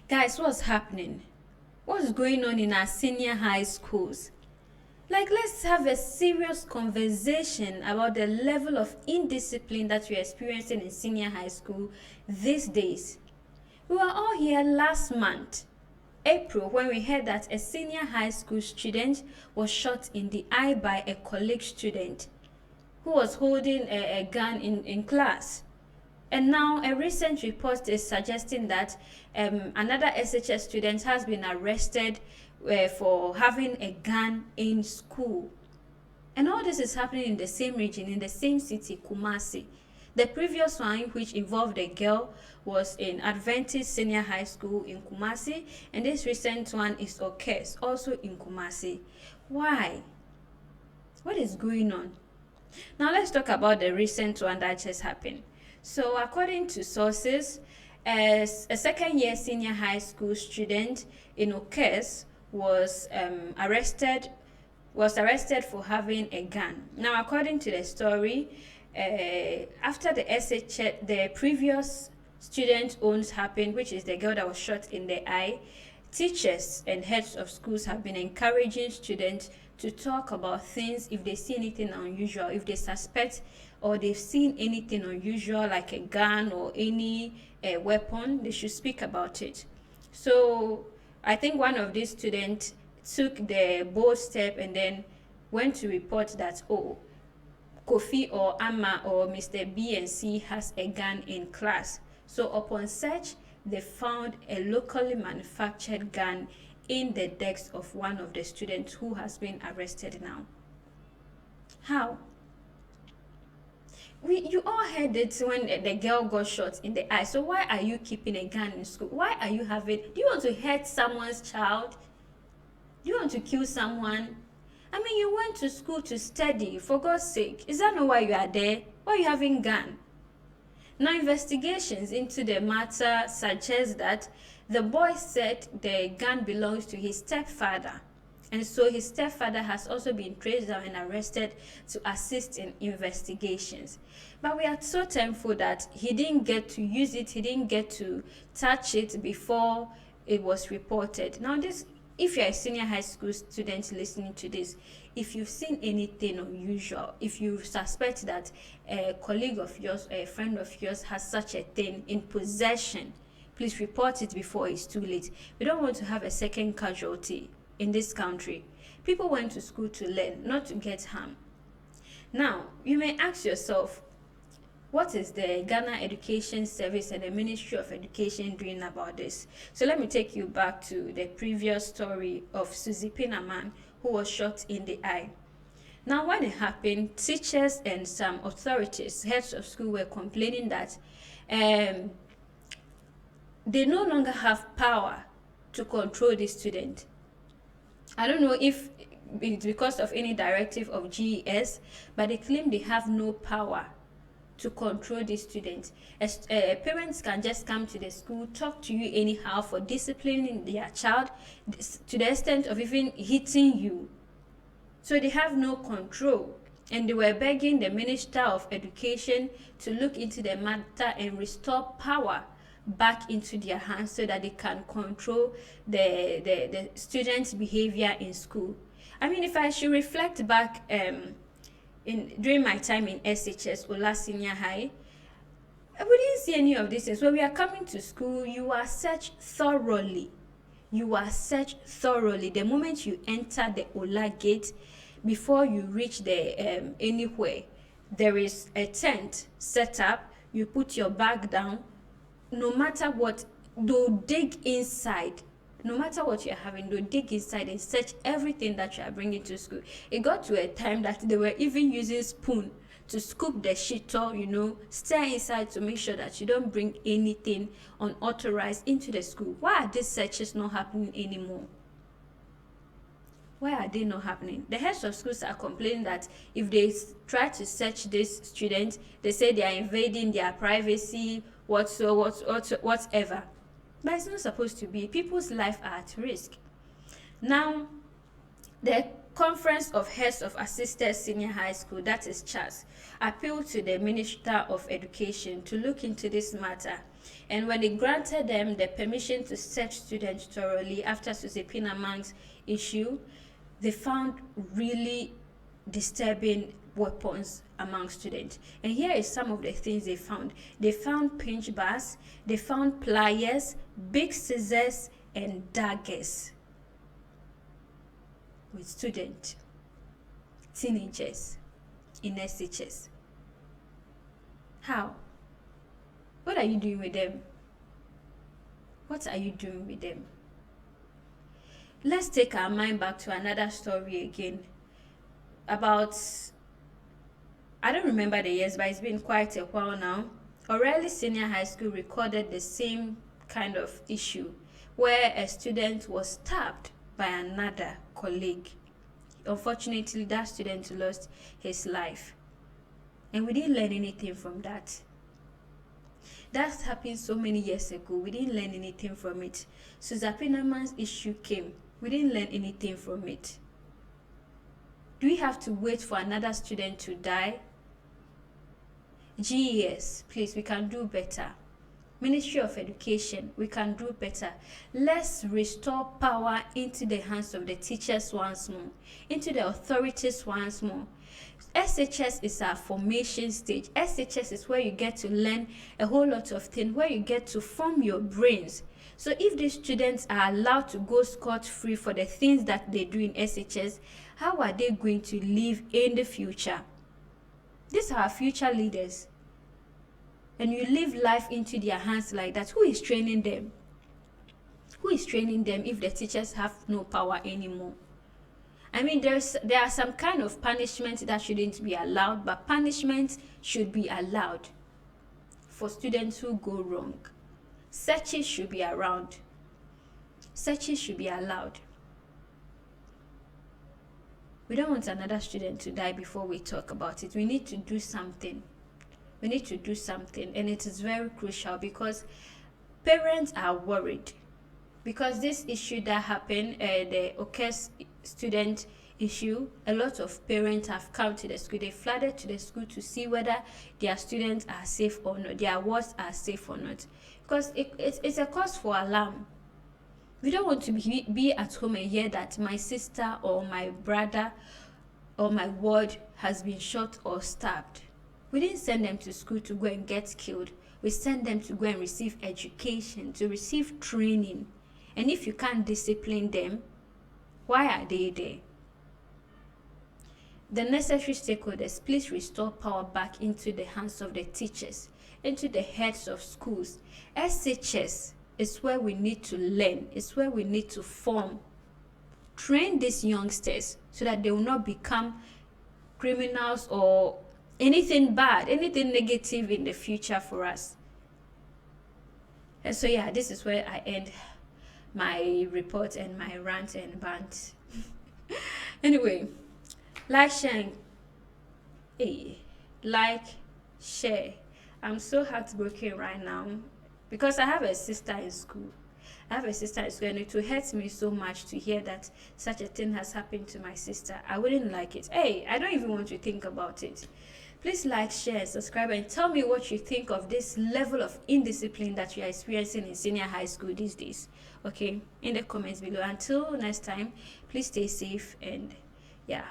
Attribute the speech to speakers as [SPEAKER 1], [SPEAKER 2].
[SPEAKER 1] Guys, what's happening? What's going on in our senior high schools? Like, let's have a serious conversation about the level of indiscipline that we're experiencing in senior high school these days. We were all here last month, April, when we heard that a senior high school student was shot in the eye by a colleague student who was holding a gun in class. And now a recent report is suggesting that another SHS student has been arrested for having a gun in school. And all this is happening in the same region, in the same city, Kumasi. The previous one, which involved a girl, was in Adventist Senior High School in Kumasi, and this recent one is OKESS, also in Kumasi. Why? What is going on? Now let's talk about the recent one that just happened. So according to sources, as a second-year senior high school student in OKESS was arrested for having a gun. Now, according to the story, after the previous student owns happened, which is the girl that was shot in the eye, teachers and heads of schools have been encouraging students to talk about things if they see anything unusual, if they suspect or they've seen anything unusual like a gun or any weapon, they should speak about it. So I think one of these students took the bold step and then went to report that, oh, Kofi or Amma or Mr. B and C has a gun in class. So upon search, they found a locally manufactured gun in the desk of one of the students who has been arrested now. How? You all heard it when the girl got shot in the eye. So why are you keeping a gun in school? Why are you having? Do you want to hurt someone's child? Do you want to kill someone? I mean, you went to school to study, for God's sake. Is that not why you are there? Why are you having gun? Now, investigations into the matter suggest that the boy said the gun belongs to his stepfather. And so his stepfather has also been traced down and arrested to assist in investigations. But we are so thankful that he didn't get to use it, he didn't get to touch it before it was reported. Now, if you're a senior high school student listening to this, if you've seen anything unusual, if you suspect that a colleague of yours or a friend of yours has such a thing in possession, please report it before it's too late. We don't want to have a second casualty in this country. People went to school to learn, not to get harm. Now, you may ask yourself, what is the Ghana Education Service and the Ministry of Education doing about this? So let me take you back to the previous story of Susie Pinaman, who was shot in the eye. Now, when it happened, teachers and some authorities, heads of school, were complaining that they no longer have power to control the student. I don't know if it's because of any directive of GES, but they claim they have no power to control the students. Parents can just come to the school, talk to you anyhow for disciplining their child to the extent of even hitting you. So they have no control. And they were begging the Minister of Education to look into the matter and restore power back into their hands so that they can control the students' behavior in school. I mean, if I should reflect back during my time in SHS, Ola Senior High, we didn't see any of these things. When we are coming to school, you are searched thoroughly. You are searched thoroughly. The moment you enter the Ola gate, before you reach the anywhere, there is a tent set up. You put your bag down. No matter what, they'll dig inside. No matter what you're having, they'll dig inside and search everything that you are bringing to school. It got to a time that they were even using spoon to scoop the shito, stir inside to make sure that you don't bring anything unauthorized into the school. Why are these searches not happening anymore? Why are they not happening? The heads of schools are complaining that if they try to search these students, they say they are invading their privacy, whatever. But it's not supposed to be. People's lives are at risk. Now, the Conference of Heads of Assisted Senior High School, that is CHAS, appealed to the Minister of Education to look into this matter And when they granted them the permission to search students thoroughly after Osei Pinamang's issue, they found really disturbing weapons among students. And here is some of the things they found. They found pinch bars, they found pliers, big scissors, and daggers with students, teenagers in SHS. How? What are you doing with them? What are you doing with them? Let's take our mind back to another story again about, I don't remember the years, but it's been quite a while now. O'Reilly Senior High School recorded the same kind of issue where a student was stabbed by another colleague. Unfortunately, that student lost his life. And we didn't learn anything from that. That happened so many years ago. We didn't learn anything from it. So Zapinaman's issue came. We didn't learn anything from it. Do we have to wait for another student to die? GES, please, we can do better. Ministry of Education, we can do better. Let's restore power into the hands of the teachers once more, into the authorities once more. SHS is our formation stage. SHS is where you get to learn a whole lot of things, where you get to form your brains. So if these students are allowed to go scot-free for the things that they do in SHS, how are they going to live in the future? These are our future leaders. And you leave life into their hands like that. Who is training them? Who is training them if the teachers have no power anymore? I mean, there are some kind of punishment that shouldn't be allowed, but punishment should be allowed for students who go wrong. Searches should be around. Searches should be allowed. We don't want another student to die before we talk about it. We need to do something. We need to do something, and it is very crucial because parents are worried. Because this issue that happened, the OKESS student issue, a lot of parents have come to the school. They flooded to the school to see whether their students are safe or not, their wards are safe or not. Because it's a cause for alarm. We don't want to be at home and hear that my sister or my brother or my ward has been shot or stabbed. We didn't send them to school to go and get killed. We sent them to go and receive education, to receive training. And if you can't discipline them, why are they there? The necessary stakeholders, please restore power back into the hands of the teachers, into the heads of schools. SHS is where we need to learn. It's where we need to form. Train these youngsters so that they will not become criminals or anything bad, anything negative in the future for us. And so yeah, this is where I end my report and my rant and bant. Anyway, like, share. I'm so heartbroken right now because I have a sister in school. And it will hurt me so much to hear that such a thing has happened to my sister. I wouldn't like it. Hey, I don't even want to think about it. Please like, share, subscribe, and tell me what you think of this level of indiscipline that you are experiencing in senior high school these days. Okay, in the comments below. Until next time, please stay safe and yeah.